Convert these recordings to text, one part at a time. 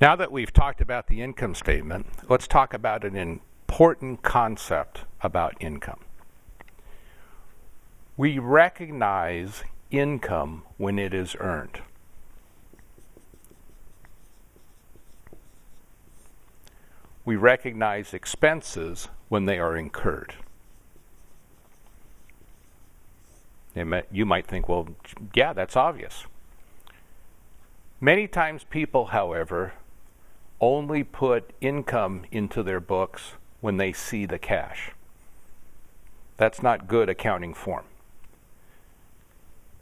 Now that we've talked about the income statement, let's talk about an important concept about income. We recognize income when it is earned. We recognize expenses when they are incurred. You might think, well, yeah, that's obvious. Many times people, however, only put income into their books when they see the cash. That's not good accounting form.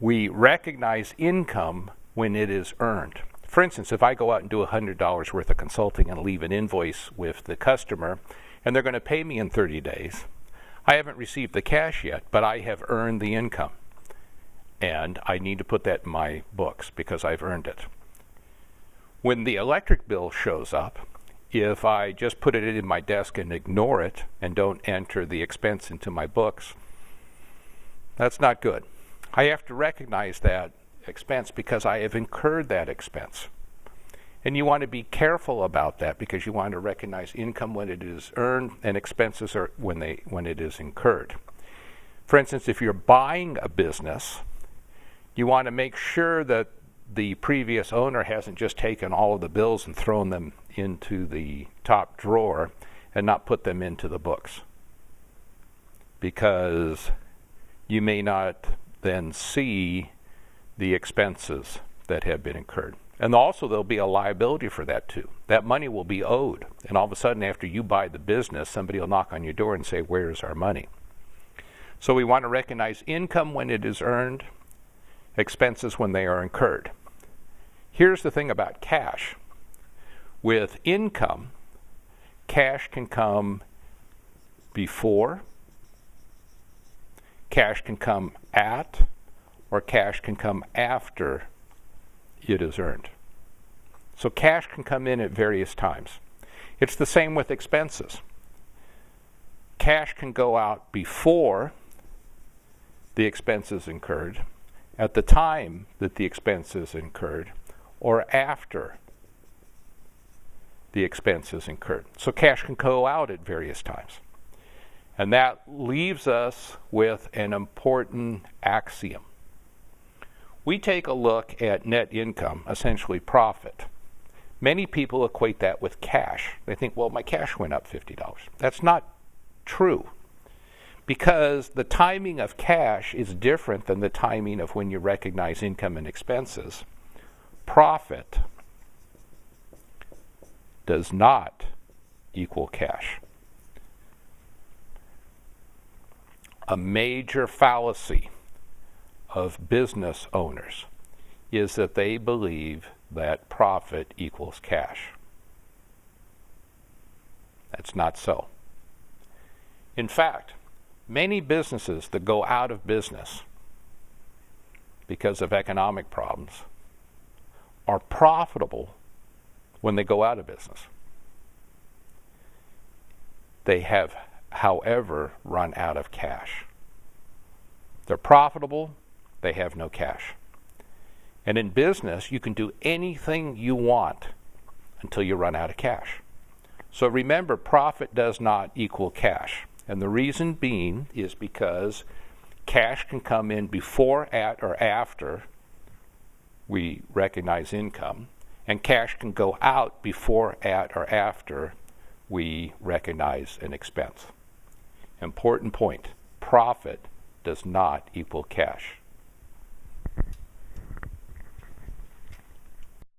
We recognize income when it is earned. For instance, if I go out and do $100 worth of consulting and leave an invoice with the customer, and they're going to pay me in 30 days, I haven't received the cash yet, but I have earned the income. And I need to put that in my books because I've earned it. When the electric bill shows up, if I just put it in my desk and ignore it and don't enter the expense into my books, that's not good. I have to recognize that expense because I have incurred that expense. And you want to be careful about that because you want to recognize income when it is earned and expenses are when it is incurred. For instance, if you're buying a business, you want to make sure that the previous owner hasn't just taken all of the bills and thrown them into the top drawer and not put them into the books. Because you may not then see the expenses that have been incurred. And also there'll be a liability for that too. That money will be owed. And all of a sudden after you buy the business, somebody will knock on your door and say, "Where's our money?" So we want to recognize income when it is earned, expenses when they are incurred. Here's the thing about cash. With income, cash can come before, cash can come at, or cash can come after it is earned. So cash can come in at various times. It's the same with expenses. Cash can go out before the expense is incurred, at the time that the expense is incurred, or after the expense is incurred. So cash can go out at various times. And that leaves us with an important axiom. We take a look at net income, essentially profit. Many people equate that with cash. They think, well, my cash went up $50. That's not true. Because the timing of cash is different than the timing of when you recognize income and expenses. Profit does not equal cash. A major fallacy of business owners is that they believe that profit equals cash. That's not so. In fact, many businesses that go out of business because of economic problems are profitable when they go out of business. They have, however, run out of cash. They're profitable, they have no cash. And in business, you can do anything you want until you run out of cash. So remember, profit does not equal cash. And the reason being is because cash can come in before, at, or after we recognize income, and cash can go out before, at, or after we recognize an expense. Important point, profit does not equal cash.